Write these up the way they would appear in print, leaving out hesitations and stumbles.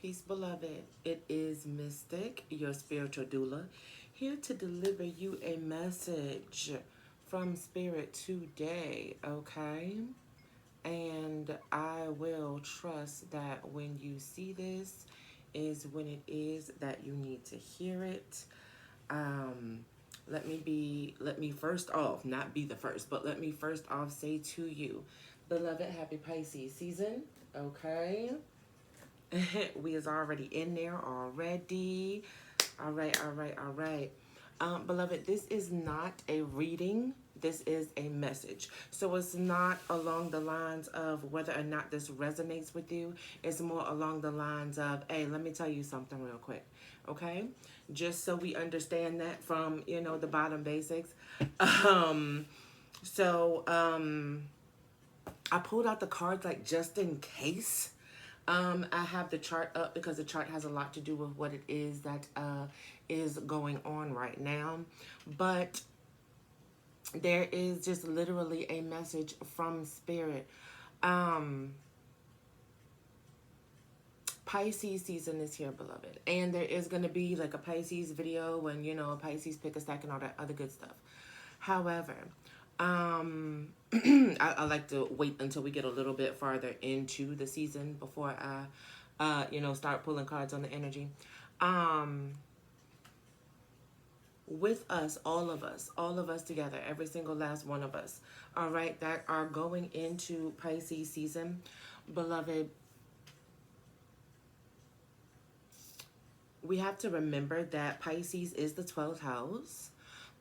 Peace, beloved. It is Mystic, your spiritual doula, here to deliver you a message from Spirit today, okay? And I will trust that when you see this is when it is that you need to hear it. Um, let me first off, not be the first, but let me first off say to you, beloved, happy Pisces season, okay? We is already in there already. All right, all right, all right. Beloved, this is not a reading. This is a message. So it's not along the lines of whether or not this resonates with you. It's more along the lines of, hey, let me tell you something real quick. Okay? Just so we understand that from, the bottom basics. Um, so I pulled out the cards like just in case. I have the chart up because the chart has a lot to do with what it is that is going on right now. But there is just literally a message from Spirit. Um, Pisces season is here, beloved. And there is going to be like a Pisces video when, a Pisces pick a stack and all that other good stuff. However, I like to wait until we get a little bit farther into the season before I start pulling cards on the energy. With us, all of us together, every single last one of us, all right, that are going into Pisces season, beloved, we have to remember that Pisces is the 12th house.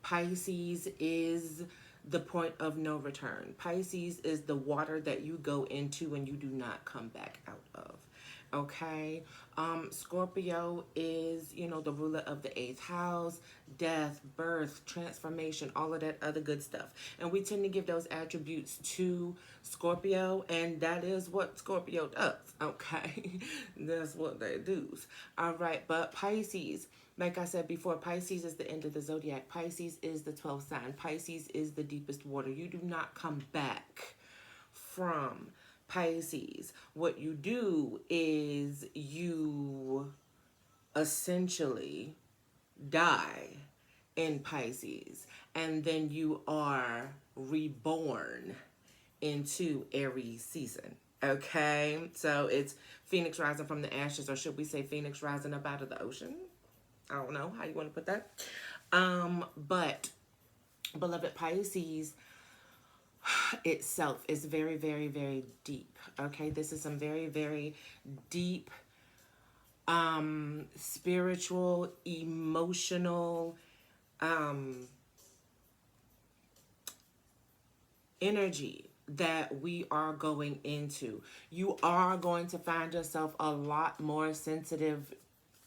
Pisces is the point of no return. Pisces is the water that you go into and you do not come back out of. Okay? Scorpio is, the ruler of the 8th house, death, birth, transformation, all of that other good stuff. And we tend to give those attributes to Scorpio, and that is what Scorpio does. Okay? That's what they do. All right, but Pisces, like I said before, Pisces is the end of the zodiac. Pisces is the 12th sign. Pisces is the deepest water. You do not come back from Pisces. What you do is you essentially die in Pisces, and then you are reborn into Aries season. Okay, so it's Phoenix rising from the ashes, or should we say Phoenix rising up out of the ocean? I don't know how you want to put that. But beloved, Pisces itself is very, very, very deep. Okay, this is some very, very deep, spiritual, emotional, energy that we are going into. You are going to find yourself a lot more sensitive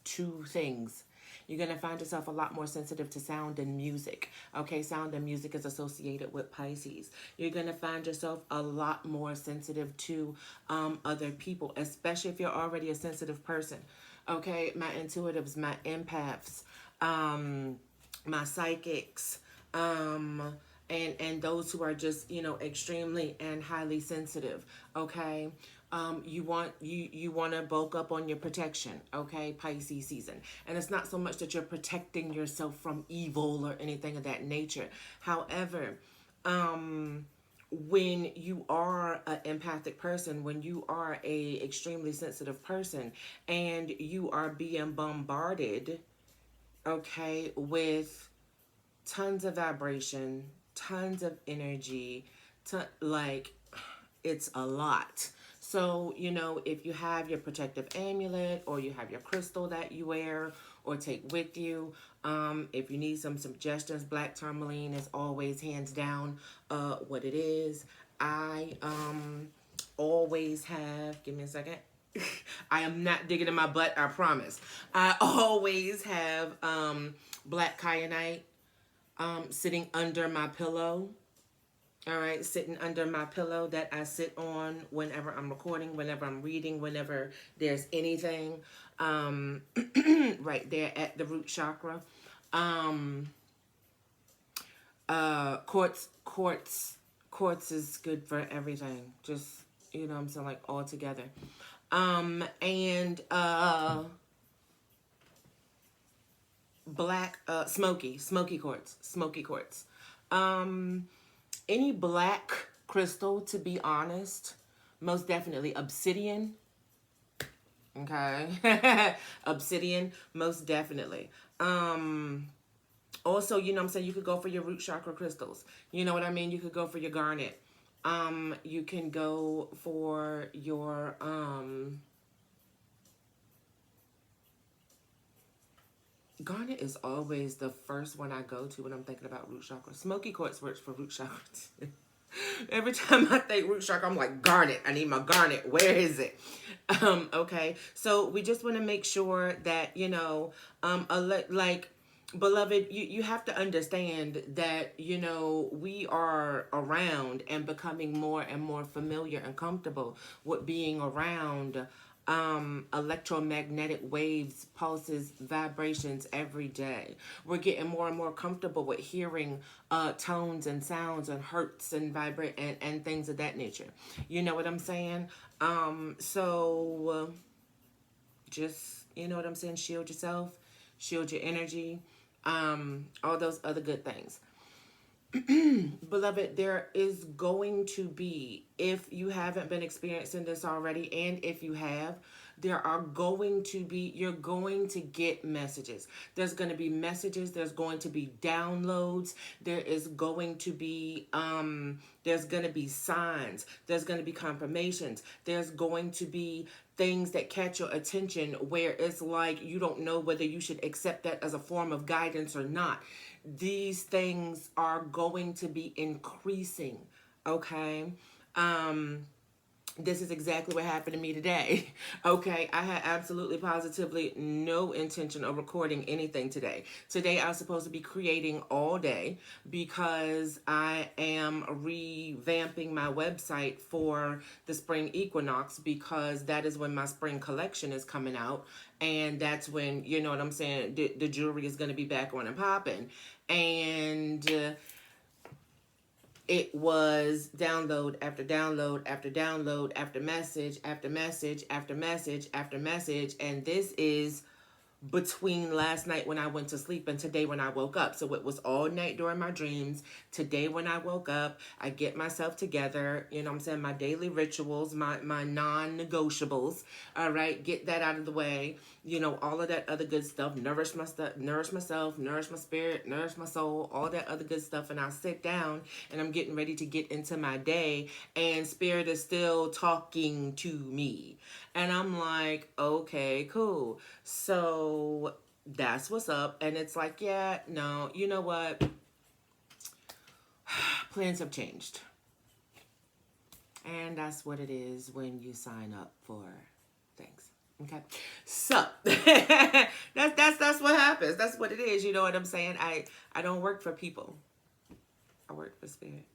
to things. You're going to find yourself a lot more sensitive to sound and music. Okay, sound and music is associated with Pisces. You're going to find yourself a lot more sensitive to other people, especially if you're already a sensitive person. Okay, my intuitives, my empaths, my psychics, and those who are just extremely and highly sensitive. Okay, you want to bulk up on your protection. Okay, Pisces season, and it's not so much that you're protecting yourself from evil or anything of that nature. However, when you are an empathic person, when you are a extremely sensitive person, and you are being bombarded, okay, with tons of vibration, tons of energy, like it's a lot. So, if you have your protective amulet or you have your crystal that you wear or take with you, if you need some suggestions, black tourmaline is always hands down what it is. I always have, give me a second. I am not digging in my butt, I promise. I always have black kyanite sitting under my pillow. All right, sitting under my pillow that I sit on whenever I'm recording, whenever I'm reading, whenever there's anything, right there at the root chakra. Quartz is good for everything. Just, I'm saying, like all together. And black, smoky quartz. Any black crystal, to be honest, most definitely obsidian. Okay. Obsidian, most definitely. Also, you know what I'm saying, you could go for your root chakra crystals. You know what I mean? You could go for your garnet. You can go for your garnet is always the first one I go to when I'm thinking about root chakra. Smoky quartz works for root chakra. Every time I think root chakra, I'm like, garnet. I need my garnet. Where is it? Okay. So we just want to make sure that, you know, like, beloved, you have to understand that, you know, we are around and becoming more and more familiar and comfortable with being around electromagnetic waves, pulses, vibrations every day. We're getting more and more comfortable with hearing tones and sounds and hertz and vibrate and things of that nature. You know what I'm saying? So just, you know what I'm saying? Shield yourself, shield your energy, all those other good things. Beloved, there is going to be, if you haven't been experiencing this already, and if you have, there are going to be, you're going to get messages. There's going to be messages, there's going to be downloads, there is going to be there's going to be signs, there's going to be confirmations, there's going to be things that catch your attention where it's like you don't know whether you should accept that as a form of guidance or not. These things are going to be increasing, okay? This is exactly what happened to me today. Okay, I had absolutely positively no intention of recording anything today. Today I was supposed to be creating all day because I am revamping my website for the spring equinox, because that is when my spring collection is coming out, and that's when, you know what I'm saying, the jewelry is going to be back on and popping. And it was download after download after download after message after message after message after message. And this is between last night when I went to sleep and today when I woke up. So it was all night during my dreams. Today when I woke up, I get myself together, you know what I'm saying, my daily rituals, my non-negotiables, all right, get that out of the way, you know, all of that other good stuff, nourish myself, nourish my spirit, nourish my soul, all that other good stuff, and I'll sit down and I'm getting ready to get into my day, and spirit is still talking to me. And I'm like, okay, cool. So that's what's up. And it's like, yeah, no, you know what? Plans have changed. And that's what it is when you sign up for things. Okay. So that's what happens. That's what it is. You know what I'm saying? I don't work for people. I work for spirit.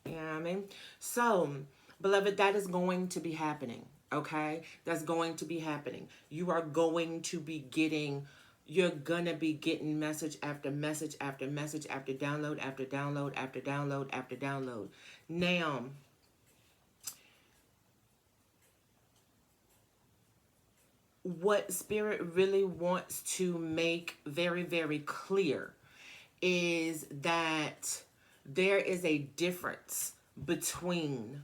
You know what I mean? So, beloved, that is going to be happening. Okay? That's going to be happening. You are going to be getting, you're gonna be getting message after message after message after download after download after download after download. Now, what spirit really wants to make very, very clear is that there is a difference between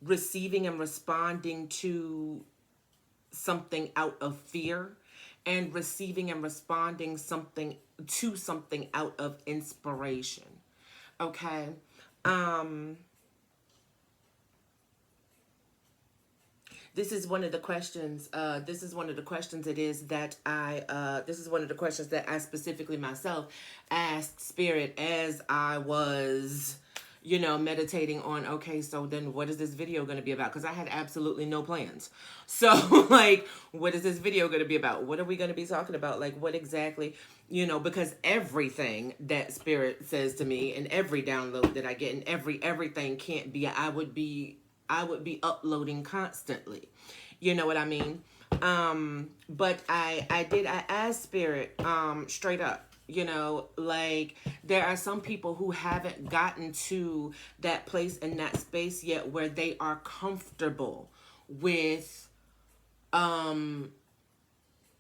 receiving and responding to something out of fear and receiving and responding something to something out of inspiration. Okay? This is one of the questions. This is one of the questions this is one of the questions that I specifically myself asked Spirit as I was, you know, meditating on, okay, so then what is this video going to be about? Because I had absolutely no plans. So, like, what is this video going to be about? What are we going to be talking about? Like, what exactly, you know, because everything that Spirit says to me and every download that I get and everything can't be, I would be uploading constantly. You know what I mean? But I asked Spirit straight up. You know, like there are some people who haven't gotten to that place in that space yet where they are comfortable with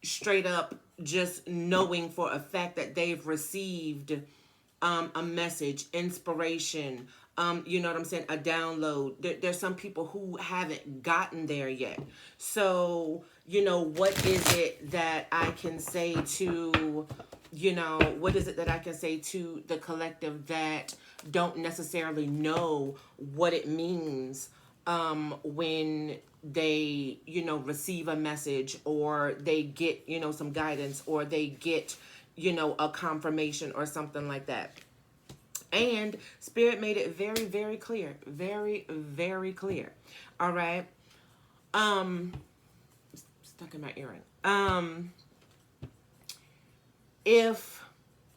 straight up just knowing for a fact that they've received a message, inspiration, you know what I'm saying, a download. There's some people who haven't gotten there yet. So, you know, what is it that I can say to, you know, what is it that I can say to the collective that don't necessarily know what it means when they, you know, receive a message, or they get, you know, some guidance, or they get, you know, a confirmation or something like that. And Spirit made it very, very clear. Very, very clear. All right. Stuck in my earring. If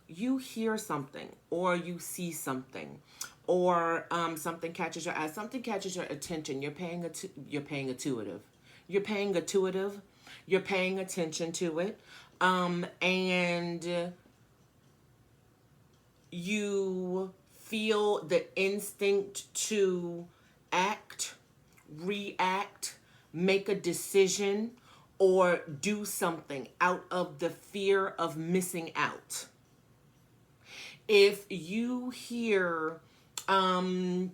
you hear something, or you see something, or something catches your eye, something catches your attention, you're paying intuitive. You're paying intuitive. You're paying attention to it. And you feel the instinct to act, react, make a decision, or do something out of the fear of missing out. If you hear some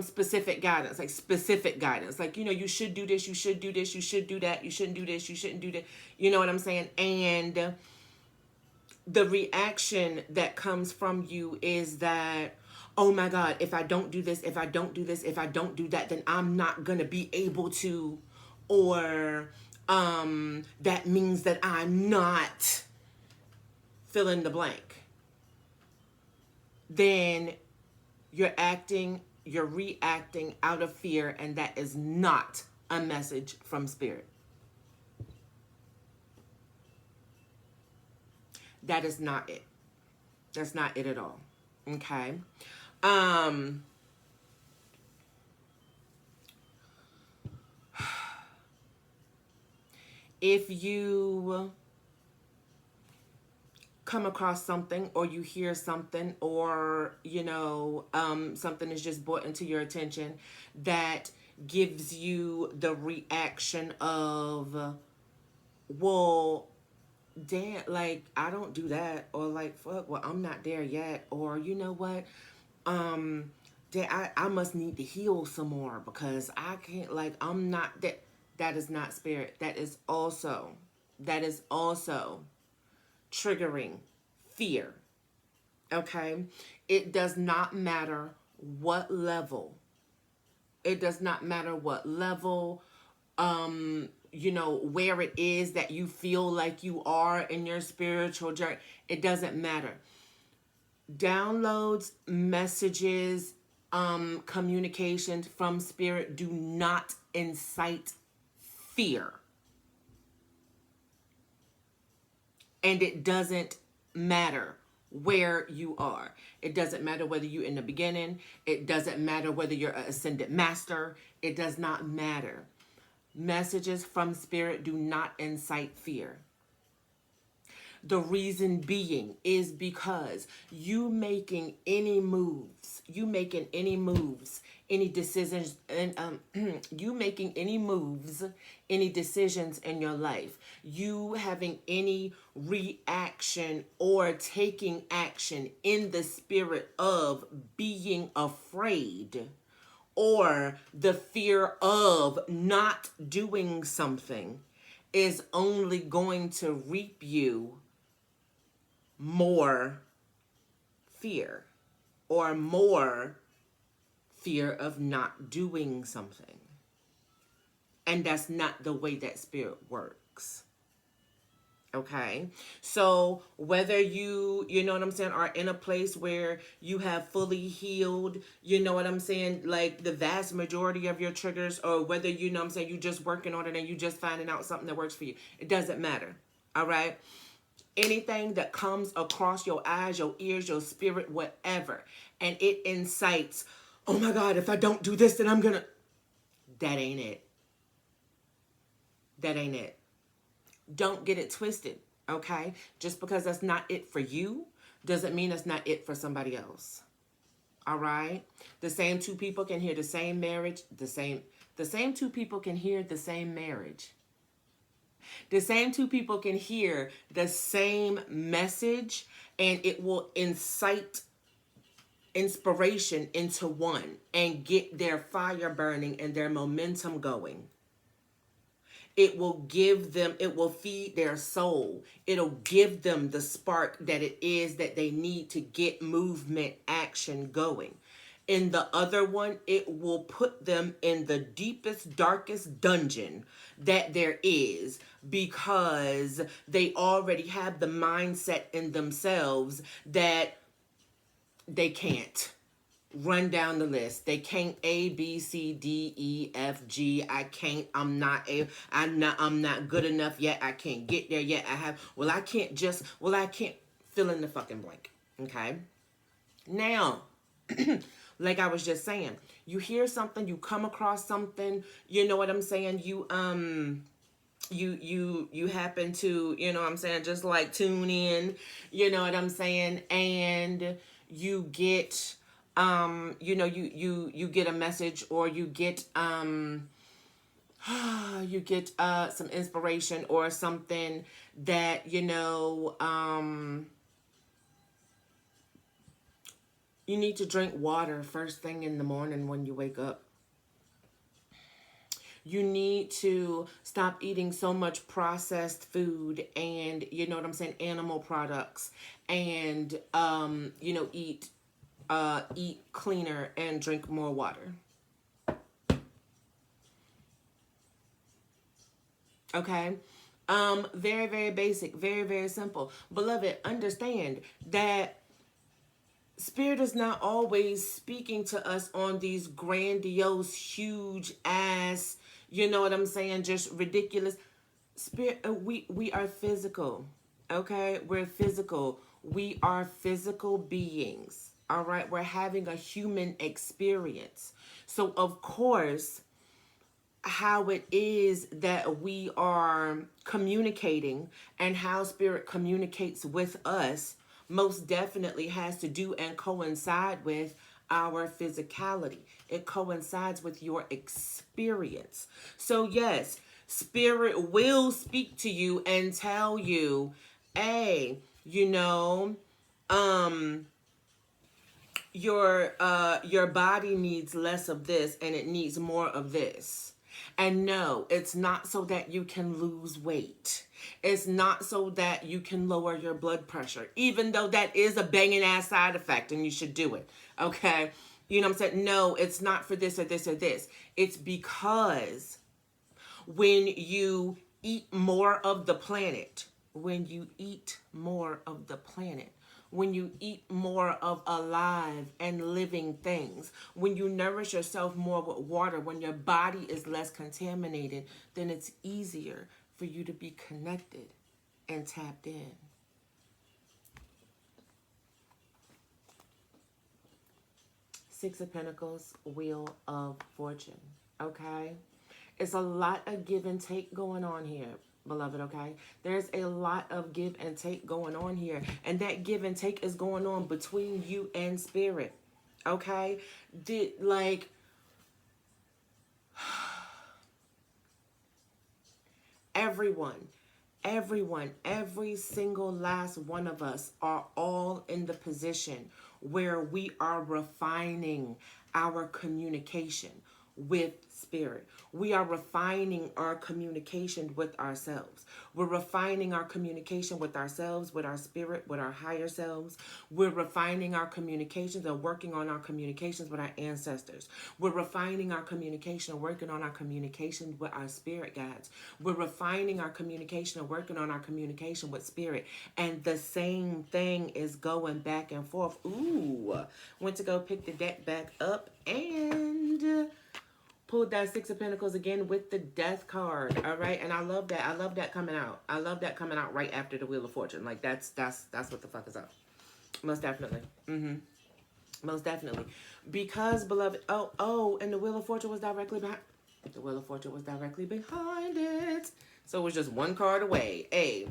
specific guidance, like, you know, you should do this, you should do this, you should do that, you shouldn't do this, you shouldn't do that, you know what I'm saying? And the reaction that comes from you is that, oh my God, if I don't do this, if I don't do this, if I don't do that, then I'm not gonna be able to, or that means that I'm not fill in the blank. Then you're reacting out of fear, and that is not a message from Spirit. That is not it. That's not it at all. Okay. If you come across something, or you hear something, or, you know, something is just brought into your attention that gives you the reaction of, well, damn, like, I don't do that, or like, fuck, well, I'm not there yet, or, you know what, I must need to heal some more, because I can't, like, I'm not that. That is not Spirit. That is also triggering fear. Okay? It does not matter what level. It does not matter what level, you know, where it is that you feel like you are in your spiritual journey. It doesn't matter. Downloads, messages, communications from Spirit do not incite fear. And it doesn't matter where you are. It doesn't matter whether you're in the beginning. It doesn't matter whether you're an ascended master. It does not matter. Messages from Spirit do not incite fear. The reason being is because you making any moves, any decisions, and you making any moves, any decisions in your life, you having any reaction or taking action in the spirit of being afraid, or the fear of not doing something, is only going to reap you more fear, or more fear of not doing something. And that's not the way that Spirit works. Okay? So whether you know what I'm saying, are in a place where you have fully healed, you know what I'm saying, like the vast majority of your triggers, or whether, you know what I'm saying, you just working on it and you just finding out something that works for you. It doesn't matter. All right? Anything that comes across your eyes, your ears, your spirit, whatever, and it incites, oh my God, if I don't do this, then I'm gonna... That ain't it. That ain't it. Don't get it twisted, Okay? Just because that's not it for you doesn't mean it's not it for somebody else. All right? The same two people can hear the same marriage, the same two people can hear the same marriage. The same two people can hear the same message, and it will incite inspiration into one and get their fire burning and their momentum going. It will give them, it will feed their soul. It'll give them the spark that it is that they need to get movement action going. In the other one, it will put them in the deepest, darkest dungeon that there is, because they already have the mindset in themselves that they can't. Run down the list. They can't A, B, C, D, E, F, G. I can't. I'm not good enough yet. I can't get there yet. I can't fill in the fucking blank. Okay? Now, like I was just saying, you hear something, you come across something, you know what I'm saying? You happen to, you know what I'm saying, just like tune in, you know what I'm saying, and you get you get a message, or you get you get some inspiration or something that you need to drink water first thing in the morning when you wake up. You need to stop eating so much processed food, and you know what I'm saying, animal products, and eat cleaner and drink more water. Okay? Very, very basic, very, very simple. Beloved, understand that Spirit is not always speaking to us on these grandiose, huge ass, you know what I'm saying, just ridiculous. Spirit, we are physical, okay? We're physical. We are physical beings, all right? We're having a human experience. So, of course, how it is that we are communicating and how Spirit communicates with us most definitely has to do and coincide with our physicality. It coincides with your experience. So yes, Spirit will speak to you and tell you, hey, your body needs less of this and it needs more of this. And no, it's not so that you can lose weight. It's not so that you can lower your blood pressure, even though that is a banging ass side effect and you should do it. Okay? You know what I'm saying? No, it's not for this or this or this. It's because when you eat more of the planet, when you eat more of the planet, when you eat more of alive and living things, when you nourish yourself more with water, when your body is less contaminated, then it's easier for you to be connected and tapped in. Six of Pentacles, Wheel of Fortune. Okay? It's a lot of give and take going on here, beloved, okay? There's a lot of give and take going on here. And that give and take is going on between you and Spirit, okay? Every single last one of us are all in the position where we are refining our communication with Spirit. We are refining our communication with ourselves. We're refining our communication with ourselves, with our spirit, with our higher selves. We're refining our communications and working on our communications with our ancestors. We're refining our communication and working on our communication with our spirit guides. We're refining our communication and working on our communication with Spirit. And the same thing is going back and forth. Ooh, went to go pick the deck back up and pulled that Six of Pentacles again with the Death card. All right, and I love that. I love that coming out. I love that coming out right after the Wheel of Fortune. Like that's what the fuck is up. Most definitely. Most definitely. Because, beloved, and the Wheel of Fortune was directly behind. The Wheel of Fortune was directly behind it. So it was just one card away.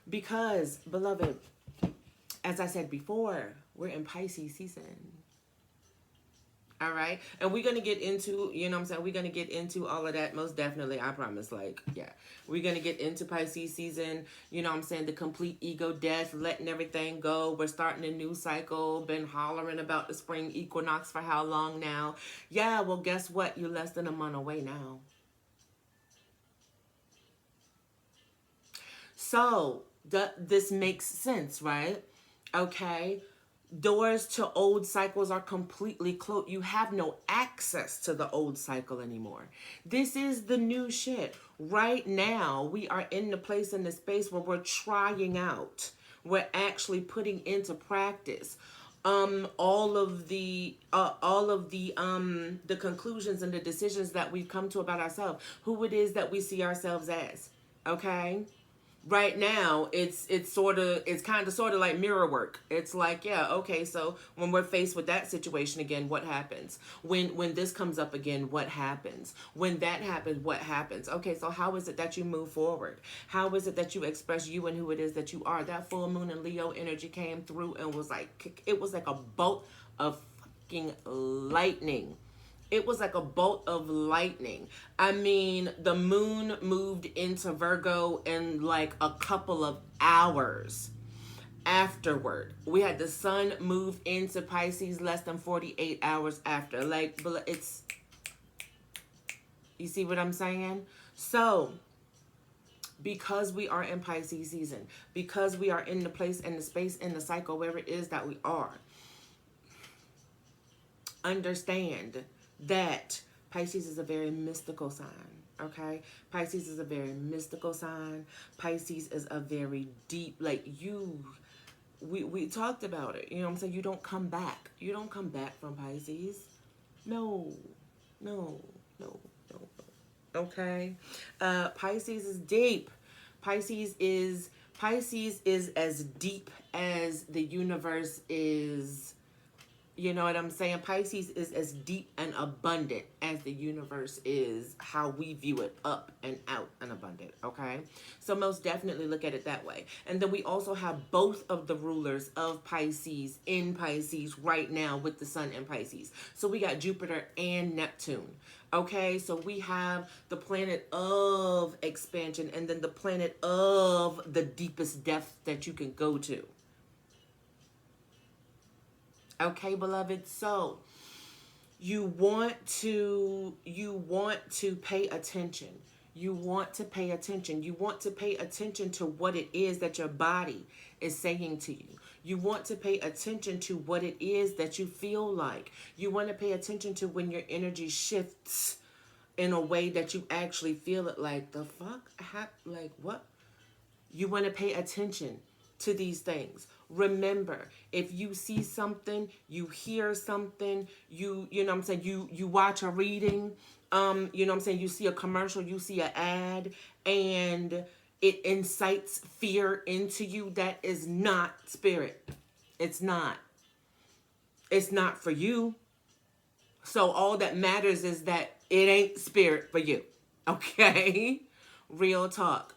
Because, beloved, as I said before, we're in Pisces season. All right. And we're going to get into, you know what I'm saying? We're going to get into all of that most definitely. I promise. Like, yeah. We're going to get into Pisces season. You know what I'm saying? The complete ego death, letting everything go. We're starting a new cycle. Been hollering about the spring equinox for how long now? Yeah. Well, guess what? You're less than a month away now. So, this makes sense, right? Okay. Doors to old cycles are completely closed. You have no access to the old cycle anymore. This is the new shit. Right now, we are in the place, in the space where we're trying out. We're actually putting into practice all of the conclusions and the decisions that we've come to about ourselves, who it is that we see ourselves as. Okay? Right now it's kind of sort of like mirror work. It's like, yeah, okay, so when we're faced with that situation again, what happens? When this comes up again, what happens? When that happens, what happens? Okay, so how is it that you move forward? How is it that you express you and who it is that you are? That full moon and Leo energy came through and was like, it was like a bolt of fucking lightning. It was like a bolt of lightning. I mean, the moon moved into Virgo in like a couple of hours afterward. We had the sun move into Pisces less than 48 hours after. Like, it's, you see what I'm saying? So, because we are in Pisces season, because we are in the place and the space and the cycle where it is that we are, understand that Pisces is a very mystical sign, okay? Pisces is a very mystical sign. Pisces is a very deep, like we talked about it, you know what I'm saying? You don't come back. You don't come back from Pisces. No, no, no, no. Okay? Pisces is deep. Pisces is as deep as the universe is. You know what I'm saying? Pisces is as deep and abundant as the universe is, how we view it, up and out and abundant, okay? So most definitely look at it that way. And then we also have both of the rulers of Pisces in Pisces right now with the sun in Pisces. So we got Jupiter and Neptune, okay? So we have the planet of expansion and then the planet of the deepest depth that you can go to. Okay, beloved. So you want to pay attention. You want to pay attention. You want to pay attention to what it is that your body is saying to you. You want to pay attention to what it is that you feel like. You want to pay attention to when your energy shifts in a way that you actually feel it, like, the fuck? Like, what? You want to pay attention to these things. Remember, if you see something, you hear something, you know what I'm saying, you watch a reading, you know what I'm saying, you see a commercial, you see an ad, and it incites fear into you, that is not spirit. It's not. It's not for you. So all that matters is that it ain't spirit for you. Okay? Real talk.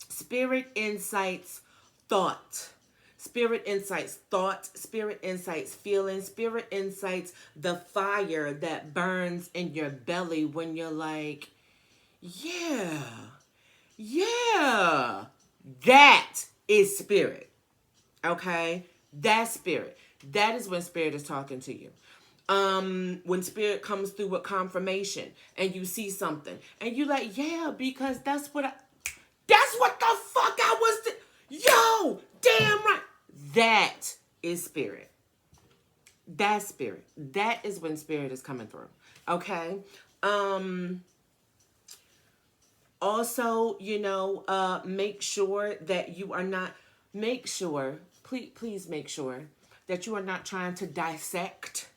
Spirit insights thought. Spirit insights thought. Spirit insights feeling. Spirit insights the fire that burns in your belly when you're like, yeah, yeah. That is spirit. Okay? That's spirit. That is when spirit is talking to you. When spirit comes through with confirmation and you see something and you like, yeah, because that's what the fuck I was. Yo, damn right. That is spirit. That's spirit. That is when spirit is coming through. Okay. Also, you know, make sure that you are not. Make sure, please make sure that you are not trying to dissect,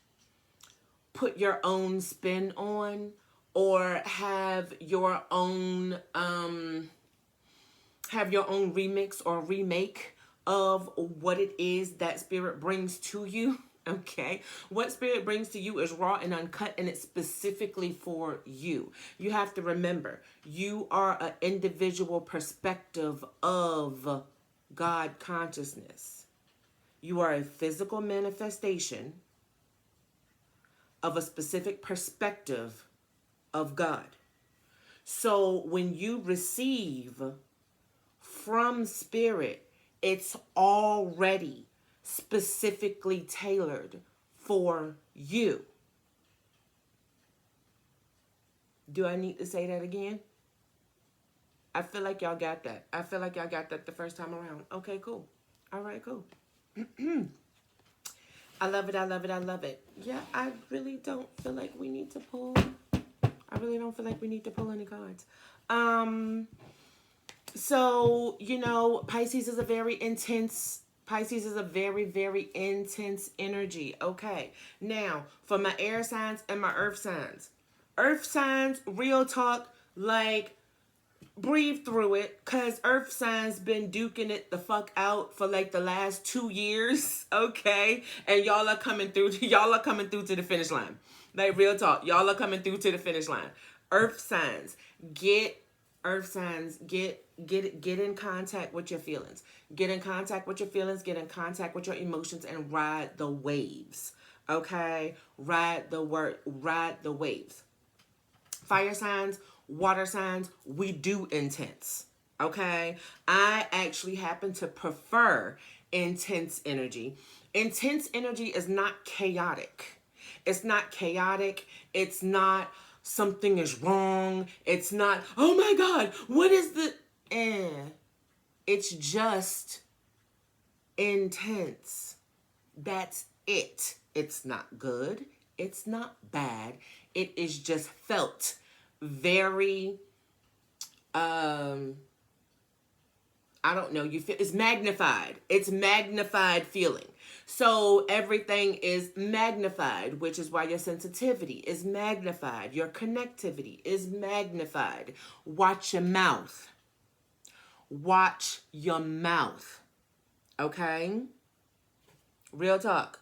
put your own spin on, or have your own remix or remake of what it is that spirit brings to you. Okay? What spirit brings to you is raw and uncut, and it's specifically for you. You have to remember, you are an individual perspective of God consciousness. You are a physical manifestation of a specific perspective of God. So when you receive from spirit, it's already specifically tailored for you. Do I need to say that again? I feel like y'all got that. I feel like y'all got that the first time around. Okay, cool. All right, cool. I love it. I love it. I love it. Yeah, I really don't feel like we need to pull. I really don't feel like we need to pull any cards. So, Pisces is a very intense, Pisces is a very, very intense energy. Okay. Now, for my air signs and my earth signs. Earth signs, real talk, like, breathe through it, because earth signs been duking it the fuck out for like the last 2 years. Okay. And y'all are coming through to the finish line. Like, real talk. Y'all are coming through to the finish line. Earth signs, get in contact with your feelings. Get in contact with your feelings, get in contact with your emotions, and ride the waves. Okay? Ride the waves. Fire signs, water signs, we do intense. Okay? I actually happen to prefer intense energy. Intense energy is not chaotic. It's not chaotic. It's not something is wrong. It's not, oh my God, what is the... It's just intense. That's it. It's not good. It's not bad. It is just felt very, I don't know, you feel, it's magnified. It's magnified feeling. So everything is magnified, which is why your sensitivity is magnified. Your connectivity is magnified. Watch your mouth. Watch your mouth. Okay? Real talk.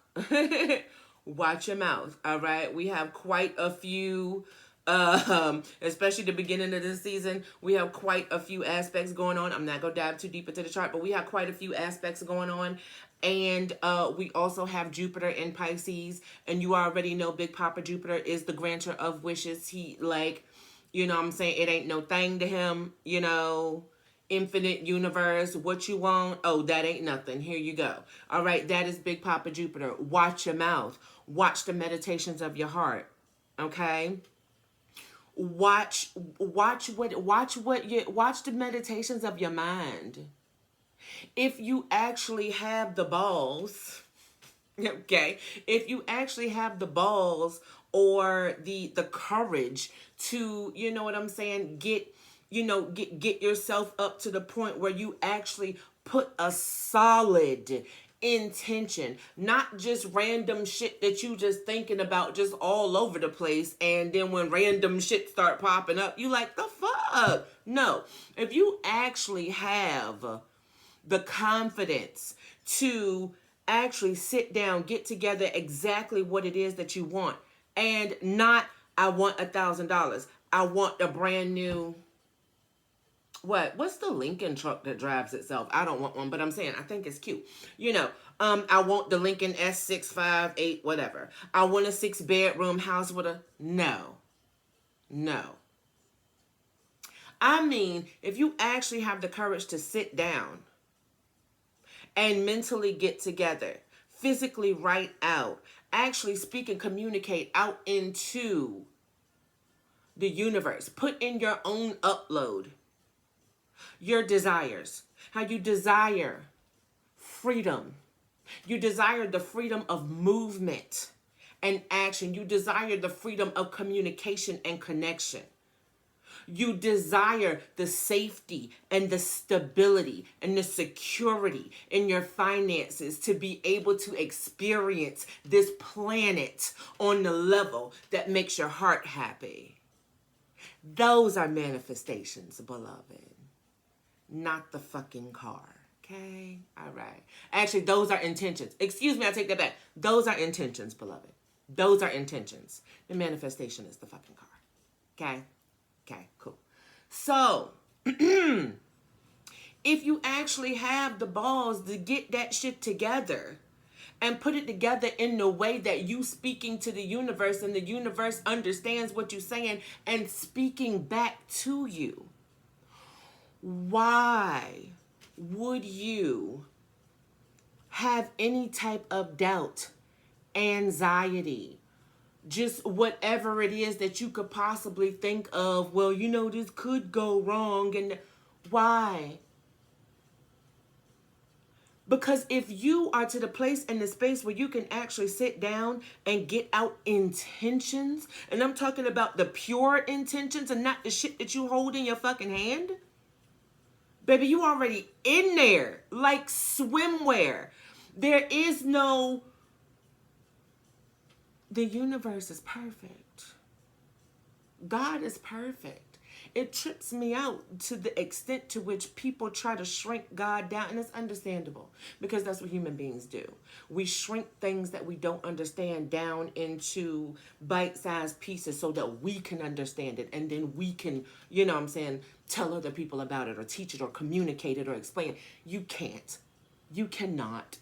Watch your mouth. All right? We have quite a few, especially the beginning of this season, we have quite a few aspects going on. I'm not going to dive too deep into the chart, but we have quite a few aspects going on. And we also have Jupiter in Pisces. And you already know Big Papa Jupiter is the granter of wishes. He, like, you know what I'm saying? It ain't no thing to him, infinite universe, what you want? Oh, that ain't nothing. Here you go. All right, that is Big Papa Jupiter. Watch your mouth. Watch the meditations of your heart. Okay? Watch the meditations of your mind. If you actually have the balls, okay? If you actually have the balls or the courage to, you know what I'm saying, get yourself up to the point where you actually put a solid intention, not just random shit that you just thinking about just all over the place, and then when random shit start popping up, you like, the fuck? No. If you actually have the confidence to actually sit down, get together exactly what it is that you want, and not, I want $1,000. I want a brand new... What's the Lincoln truck that drives itself? I don't want one, but I'm saying I think it's cute. I want the Lincoln S658, whatever. I want a 6-bedroom house with a... No. I mean, if you actually have the courage to sit down and mentally get together, physically write out, actually speak and communicate out into the universe, put in your own upload, your desires, how you desire freedom. You desire the freedom of movement and action. You desire the freedom of communication and connection. You desire the safety and the stability and the security in your finances to be able to experience this planet on the level that makes your heart happy. Those are manifestations, beloved. Not the fucking car. Okay. All right. Actually, those are intentions. Excuse me, I take that back. Those are intentions, beloved. Those are intentions. The manifestation is the fucking car. Okay. Okay, cool. So, if you actually have the balls to get that shit together and put it together in the way that you speaking to the universe and the universe understands what you're saying and speaking back to you, why would you have any type of doubt, anxiety, just whatever it is that you could possibly think of? Well, you know, this could go wrong. And why? Because if you are to the place and the space where you can actually sit down and get out intentions, and I'm talking about the pure intentions and not the shit that you hold in your fucking hand, baby, you already in there like swimwear. There is no, the universe is perfect. God is perfect. It trips me out to the extent to which people try to shrink God down. And it's understandable because that's what human beings do. We shrink things that we don't understand down into bite-sized pieces so that we can understand it. And then we can, you know what I'm saying, tell other people about it or teach it or communicate it or explain it. You can't. You cannot.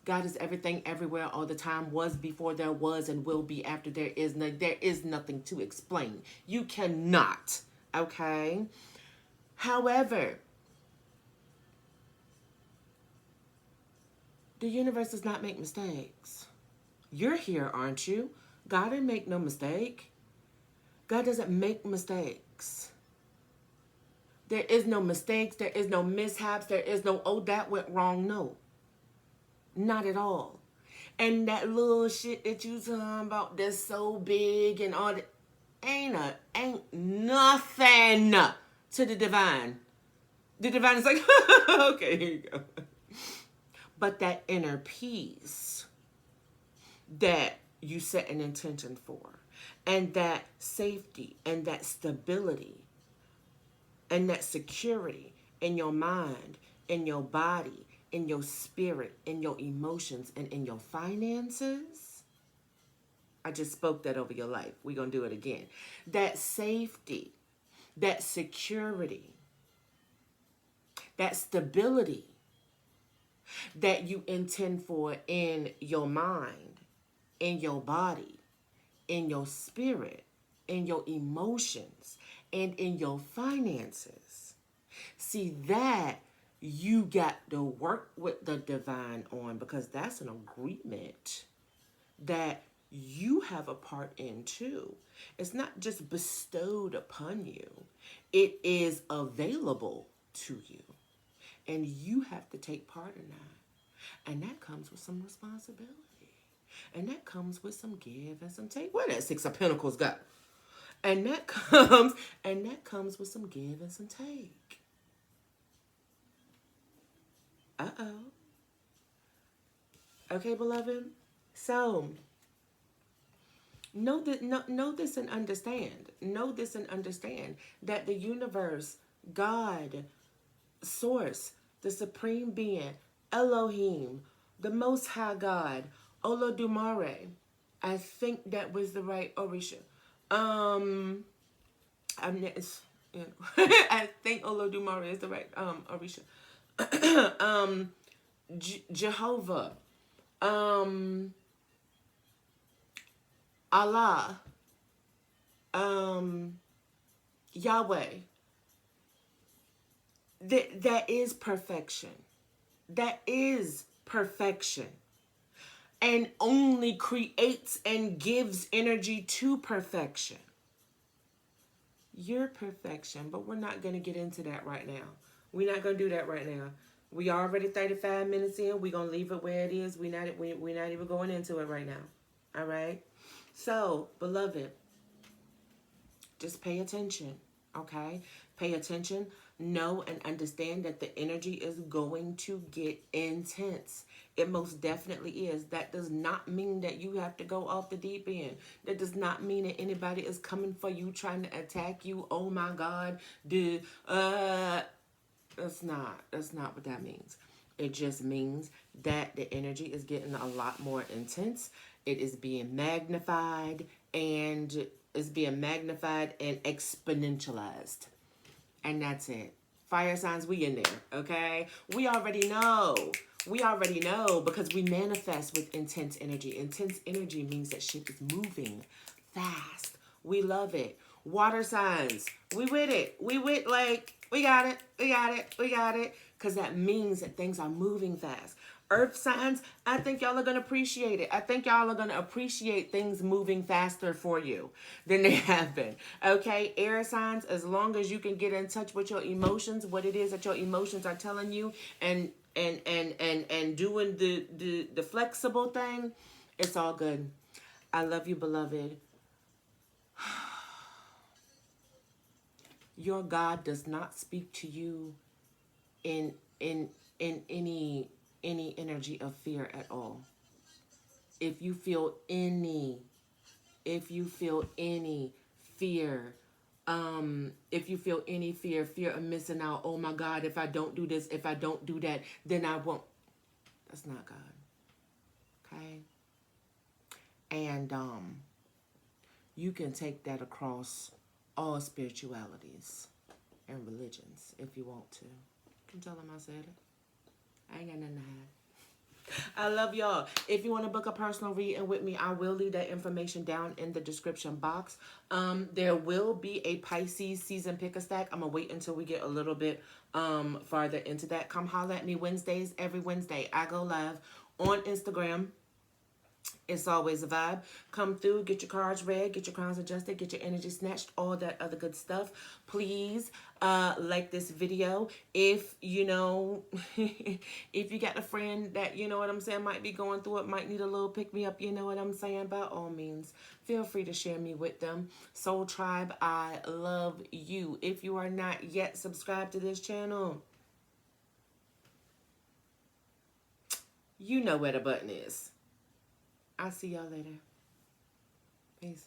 God is everything, everywhere, all the time, was before there was, and will be after there is. There is nothing to explain. You cannot, okay? However, the universe does not make mistakes. You're here, aren't you? God didn't make no mistake. God doesn't make mistakes. There is no mistakes. There is no mishaps. There is no, oh, that went wrong. No. Not at all. And that little shit that you talking about that's so big and all that ain't nothing to the divine. The divine is like, okay, here you go. But that inner peace that you set an intention for, and that safety and that stability and that security in your mind, in your body, in your spirit, in your emotions, and in your finances. I just spoke that over your life. We're going to do it again. That safety, that security, that stability that you intend for in your mind, in your body, in your spirit, in your emotions, and in your finances. See, that you got to work with the divine on, because that's an agreement that you have a part in too. It's not just bestowed upon you. It is available to you. And you have to take part in that. And that comes with some responsibility. And that comes with some give and some take. Where that Six of Pentacles go? And that comes with some give and some take. Uh-oh. Okay, beloved? So, know this and understand. Know this and understand that the universe, God, Source, the Supreme Being, Elohim, the Most High God, Olodumare, I think that was the right Orisha. I think Olodumare is the right Orisha. Jehovah, Allah, Yahweh. That is perfection. That is perfection. And only creates and gives energy to perfection. You're perfection, but we're not going to get into that right now. We're not going to do that right now. We already 35 minutes in. We're going to leave it where it is. We're not even going into it right now. All right? So, beloved, just pay attention, okay? Pay attention. Know and understand that the energy is going to get intense. It most definitely is. That does not mean that you have to go off the deep end. That does not mean that anybody is coming for you, trying to attack you. Oh my God, dude. That's not what that means. It just means that the energy is getting a lot more intense. It is being magnified and exponentialized. And that's it. Fire signs, we in there, okay? We already know. We already know because we manifest with intense energy. Intense energy means that shit is moving fast. We love it. Water signs, we with it. We got it. We got it. We got it. Because that means that things are moving fast. Earth signs, I think y'all are going to appreciate it. I think y'all are going to appreciate things moving faster for you than they have been. Okay, air signs, as long as you can get in touch with your emotions, what it is that your emotions are telling you, and doing the flexible thing, it's all good. I love you, beloved. Your God does not speak to you in in in any energy of fear at all. If you feel any fear, if you feel any fear of missing out, oh my God, if I don't do this, if I don't do that, then I won't. That's not God. Okay? And you can take that across all spiritualities and religions if you want to. You can tell them I said it. I ain't got nothing to hide. I love y'all. If you want to book a personal reading with me, I will leave that information down in the description box. There will be a Pisces season pick a stack. I'm going to wait until we get a little bit farther into that. Come holler at me Wednesdays. Every Wednesday, I go live on Instagram. It's always a vibe. Come through, get your cards read, get your crowns adjusted, get your energy snatched, all that other good stuff. Please like this video. If, you know, if you got a friend that, you know what I'm saying, might be going through it, might need a little pick-me-up, you know what I'm saying, by all means, feel free to share me with them. Soul Tribe, I love you. If you are not yet subscribed to this channel, you know where the button is. I'll see y'all later. Peace.